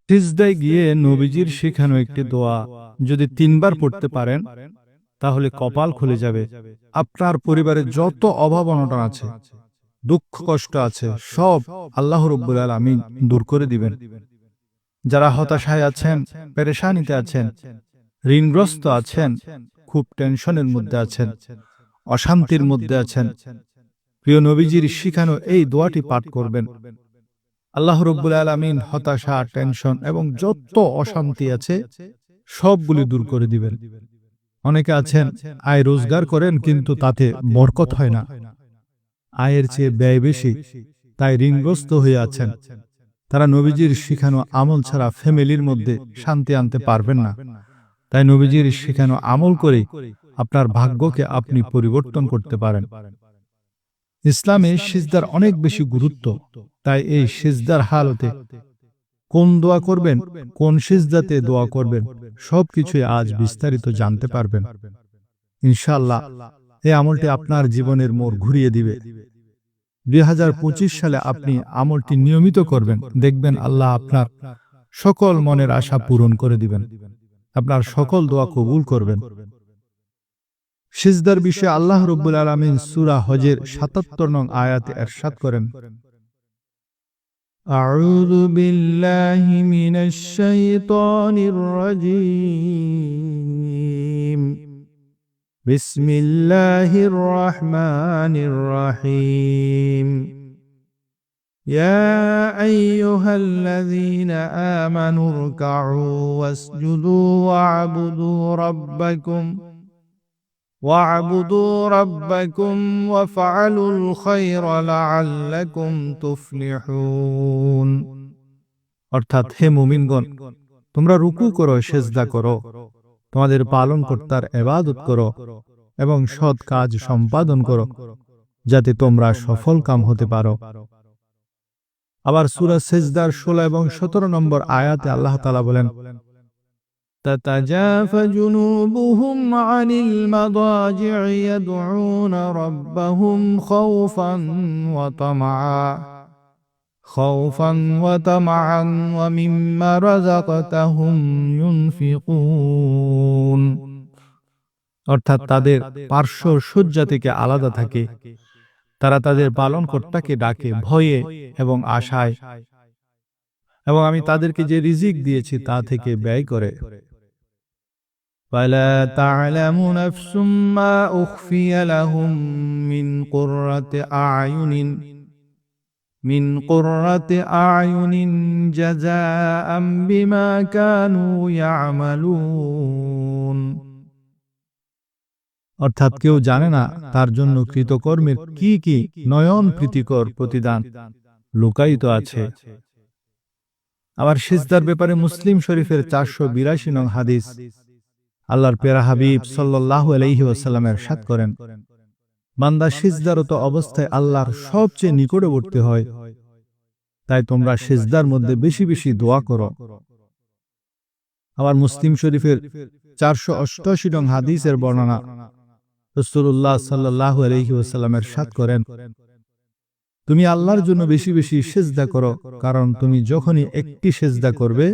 সিজদায় গিয়ে নবীজির শেখানো একটি দোয়া যদি ৩ বার পড়তে পারেন তাহলে কপাল খুলে যাবে। আপনার পরিবারে যত অভাব অনটন আছে, দুঃখ কষ্ট আছে, সব আল্লাহ রাব্বুল আলামিন দূর করে দিবেন। যারা হতাশায় আছেন, পেরেশানিতে আছেন, ঋণগ্রস্ত আছেন, খুব টেনশনের মধ্যে আছেন, অশান্তির মধ্যে আছেন, প্রিয় নবীজির শিখানো এই দোয়াটি পাঠ করবেন। আল্লাহ রাব্বুল আলামিন হতাশা, টেনশন এবং যত অশান্তি আছে সবগুলি দূর করে দিবেন। অনেকে আছেন আয় রোজগার করেন কিন্তু তাতে বরকত হয় না, আয়ের চেয়ে ব্যয় বেশি, তাই ঋণগ্রস্ত হয়ে আছেন। তারা নবীজির শিখানো আমল ছাড়া ফ্যামিলির মধ্যে শান্তি আনতে পারবেন না। তাই নবীজির শিখানো আমল করে আপনার ভাগ্যকে আপনি পরিবর্তন করতে পারেন। ইসলামে সিজদার অনেক বেশি গুরুত্ব, তাই এই সিজদার হালতে কোন দোয়া করবেন, কোন সিজদাতে দোয়া করবেন, সবকিছুই আজ বিস্তারিত জানতে পারবেন ইনশাআল্লাহ। এই আমলটি আপনার জীবনের মোড় ঘুরিয়ে দিবে। 2025 সালে আপনি আমলটি নিয়মিত করবেন, দেখবেন আল্লাহ আপনার সকল মনের আশা পূরণ করে দিবেন, আপনার সকল দোয়া কবুল করবেন। সিজদার বিষয়ে আল্লাহ রাব্বুল আলামিন সূরা হজের ৭৭ নং আয়াতে ইরশাদ করেন, আউযু বিল্লাহি মিনাশ শাইতানির রাজীম, বিসমিল্লাহির রহমানির রহিম, ইয়া আইয়ুহাল্লাযীনা আমানু রুকউ ওয়াসজুদু واعبدوا ربكم وافعلوا الخير لعلكم تفلحون। অর্থাৎ হে মুমিনগণ, তোমরা রুকু করো, সিজদা করো, তোমাদের পালনকর্তার ইবাদত করো এবং সৎ কাজ সম্পাদন করো যাতে তোমরা সফল কাম হতে পারো। আবার সূরা সিজদার 16 এবং 17 নম্বর আয়াতে আল্লাহ তাআলা বলেন, تتجافى جنوبهم عن المضاجع يدعون ربهم خوفا وطمعا ومما رزقتهم ينفقون। অর্থাৎ তাদের পার্শ্ব শয্যা থেকে আলাদা থাকে, তারা তাদের পালনকর্তাকে ডাকে ভয়ে এবং আশায়, এবং আমি তাদেরকে যে রিজিক দিয়েছি তা থেকে ব্যয় করে। فلا تعلم نفس ما أخفي لهم من قرة أعين جزاء بما كانوا يعملون। অর্থাৎ কেউ জানে না তার জন্য কৃতকর্মের কি কি নয়ন প্রীতিকর প্রতিদান লুকায়িত আছে। আবার সিজদার ব্যাপারে মুসলিম শরীফের 482 নং হাদিস, আল্লাহর প্যারা হাবিব সাল্লাল্লাহু আলাইহি ওয়াসাল্লাম ইরশাদ করেন, বান্দা সিজদারত অবস্থায় আল্লাহর সবচেয়ে নিকটবর্তী হয়, তাই তোমরা সিজদার মধ্যে বেশি বেশি দোয়া করো। আবার মুসলিম শরীফের 488 নং হাদিসের বর্ণনা, রাসূলুল্লাহ সাল্লাল্লাহু আলাইহি ওয়াসাল্লাম ইরশাদ করেন, তুমি আল্লাহর জন্য বেশি বেশি সিজদা করো, কারণ তুমি যখনই একটি সিজদা করবে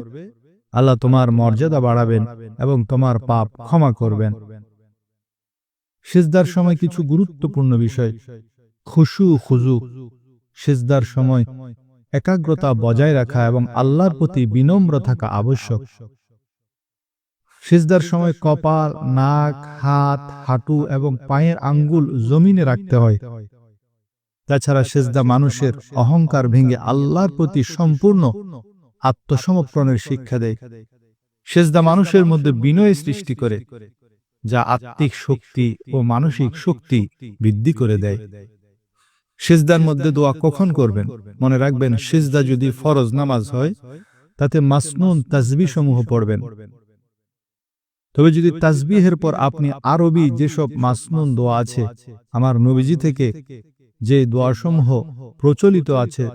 আল্লাহ তোমার মর্যাদা বাড়াবেন এবং তোমার পাপ ক্ষমা করবেন। সিজদার সময় কিছু গুরুত্বপূর্ণ বিষয়, খুশু খুজু, সিজদার সময় একাগ্রতা বজায় রাখা এবং আল্লাহর প্রতি বিনম্র থাকা আবশ্যক। সিজদার সময় কপাল, নাক, হাত, হাঁটু এবং পায়ের আঙ্গুল জমিনে রাখতে হয়। তাছাড়া সিজদা মানুষের অহংকার ভেঙে আল্লাহর প্রতি সম্পূর্ণ আত্মসমর্পণের শিক্ষা দেয়। সিজদা মানুষের মধ্যে বিনয় সৃষ্টি করে, যা আত্মিক শক্তি ও মানসিক শক্তি বৃদ্ধি করে দেয়। সিজদার মধ্যে দোয়া কখন করবেন? মনে রাখবেন, সিজদা যদি ফরজ নামাজ হয় তাতে মাসনুন তাসবিহ সমূহ পড়বেন। তবে যদি তাসবিহের পর আপনি আরবি যেসব মাসনুন দোয়া আছে, আমার নবীজি থেকে যে দোয়াসমূহ প্রচলিত আছে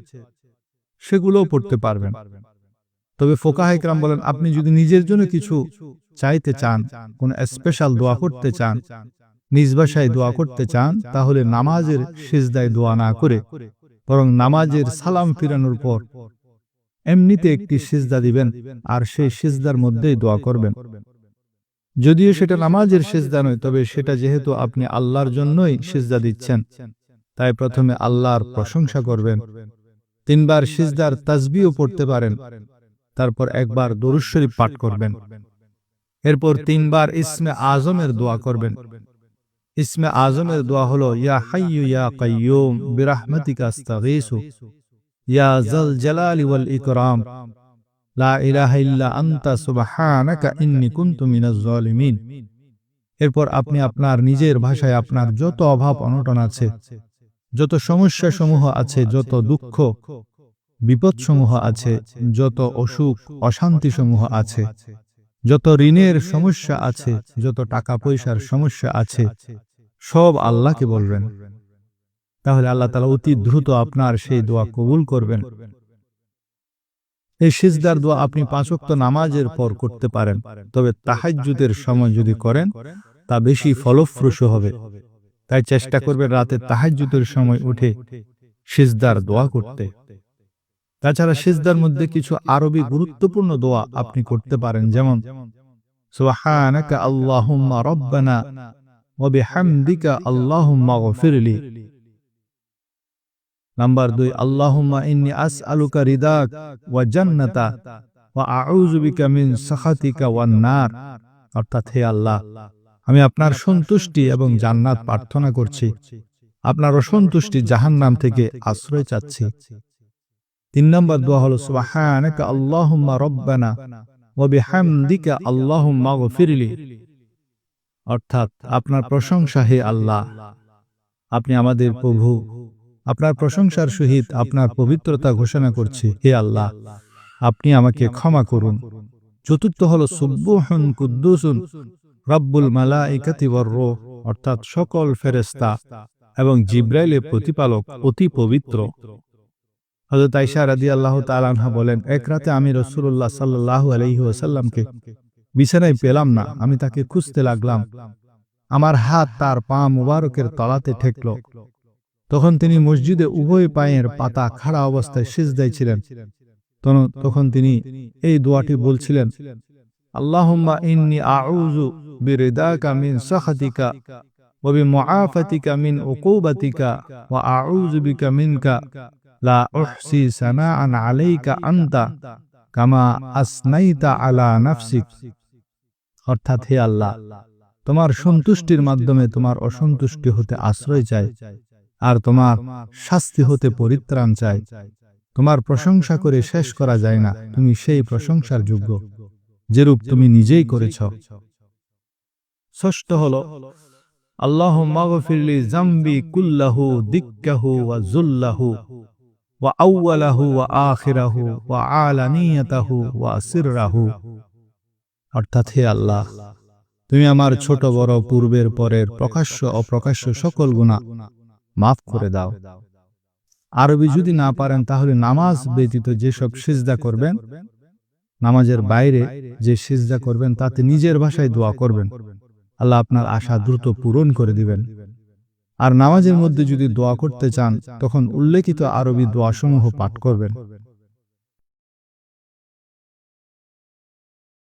সেগুলোও পড়তে পারবেন। তবে ফুকাহা ইকরাম বলেন, আপনি যদি নিজের জন্য কিছু চাইতে চান, কোন স্পেশাল দোয়া করতে চান, নিজ ভাষায় দোয়া করতে চান, তাহলে নামাজের সিজদায় দোয়া না করে বরং নামাজের সালাম ফিরানোর পর এমনিতে একটি সিজদা দিবেন আর সেই সিজদার মধ্যেই দোয়া করবেন। যদিও সেটা নামাজের সিজদা নয়, তবে সেটা যেহেতু আপনি আল্লাহর জন্যই সিজদা দিচ্ছেন, তাই প্রথমে আল্লাহর প্রশংসা করবেন। 3 বার সিজদার তাসবিহও পড়তে পারেন, তারপর একবার দরুদ শরীফ পাঠ করবেন। এরপর 3 বার ইসমে আজমের দোয়া করবেন। ইসমে আজমের দোয়া হলো ইয়া হাইয়ু ইয়া কাইয়ুম বিরহমাতিকা আস্তাগীসু ইয়া যাল জালালি ওয়াল ইকরাম লা ইলাহা ইল্লা আনতা সুবহানাকা ইন্নী কুনতু মিনাজ জালিমিন। এরপর আপনি আপনার নিজের ভাষায় আপনার যত অভাব অনটন আছে, যত সমস্যা সমূহ আছে, যত দুঃখ বিপদ সমূহ আছে, যত অসুখ অশান্তি সমূহ আছে, যত ঋণের সমস্যা আছে, যত টাকা পয়সার সমস্যা আছে, সব আল্লাহকে বলবেন। তাহলে আল্লাহ তাআলা অতি দ্রুত আপনার সেই দোয়া কবুল করবেন। এই সিজদার দোয়া আপনি 5 ওয়াক্ত নামাজের পর করতে পারেন, তবে তাহাজ্জুদের সময় যদি করেন তা বেশি ফলপ্রসূ হবে। তাই চেষ্টা করবেন রাতে তাহাজ্জুদের সময় উঠে সিজদার দোয়া করতে। তাছাড়া সিজদার মধ্যে কিছু আরবি গুরুত্বপূর্ণ দোয়া আপনি করতে পারেন, যেমন সুবহানাকা আল্লাহুম্মা রাব্বানা ওয়া বিহামদিকা আল্লাহুম্মা গফিরলি। নাম্বার 2, আল্লাহুম্মা ইন্নী আসআলুকা রিদাক ওয়া জান্নাতা ওয়া আউযু বিকা মিন সাখাতিকা ওয়ান নার। অর্থাৎ, হে আল্লাহ, আমি আপনার সন্তুষ্টি এবং জান্নাত প্রার্থনা করছি, আপনার অসন্তুষ্টি জাহান্নাম থেকে আশ্রয় চাচ্ছি। 3 নম্বর দোয়া হলো সুবহানাকা আল্লাহুম্মা রাব্বানা ওয়া বিহামদিকা আল্লাহুম্মা গফিরলি। অর্থাৎ, আপনার প্রশংসা হে আল্লাহ, আপনি আমাদের প্রভু, আপনার প্রশংসার সহিত আপনার পবিত্রতা ঘোষণা করছি, হে আল্লাহ, আপনি আমাকে ক্ষমা করুন। 4 হলো সুবহুন কুদ্দুসুন রাব্বুল মালাইকাতি ওয়ার রূহ। অর্থাৎ, সকল ফেরেশতা এবং জিবরাইলের প্রতিপালক অতি পবিত্র। হযরত আয়েশা রাদিয়াল্লাহু তাআলা আনহা বলেন, এক রাতে আমি রাসূলুল্লাহ সাল্লাল্লাহু আলাইহি ওয়াসাল্লামকে বিছানায় পেলাম না। আমি তাকে খুঁজতে লাগলাম। আমার হাত তার পা মুবারকের তলাতে ঠেকল। তখন তিনি মসজিদে উভয় পায়ের পাতা খাড়া অবস্থায় সিজদায় ছিলেন। তখন তিনি এই দোয়াটি বলছিলেন, আল্লাহুম্মা ইন্নী আউযু বিরিদাকা মিন সাখাতিকা ওয়া বিমুআফাতিকা মিন উকুবাতিকা ওয়া আউযু বিকা মিনকা লা উহসি সানাআন আলাইকা আনতা কামা আসনাইতা আলা নাফসিক। অর্থাৎ, হে আল্লাহ, তোমার সন্তুষ্টির মাধ্যমে তোমার অসন্তুষ্টি হতে আশ্রয় চাই, আর তোমার শাস্তি হতে পরিত্রাণ চাই। তোমার প্রশংসা করে শেষ করা যায় না, তুমি সেই প্রশংসার যোগ্য যেরূপ তুমি নিজেই করেছ। 6 হলো আল্লাহুম্মা গফিরলি যামবি কুল্লাহু দিক্কাহু ওয়া যুল্লাহু ওয়া আউওয়ালাহু ওয়া আখিরাহু ওয়া আলানিয়াতাহু ওয়া সিররাহু। অর্থাৎ, হে আল্লাহ, তুমি আমার ছোট বড় পূর্বের পরের প্রকাশ্য অপ্রকাশ্য সকল গুনাহ মাফ করে দাও। আরবি যদি না পারেন তাহলে নামাজ ব্যতীত যেসব সিজদা করবেন, নামাজের বাইরে যে সিজদা করবেন তাতে নিজের ভাষায় দোয়া করবেন, আল্লাহ আপনার আশা দ্রুত পূরণ করে দিবেন। আর নামাজের মধ্যে যদি দোয়া করতে চান তখন উল্লেখিত আরবি দোয়াসমূহ পাঠ করবেন।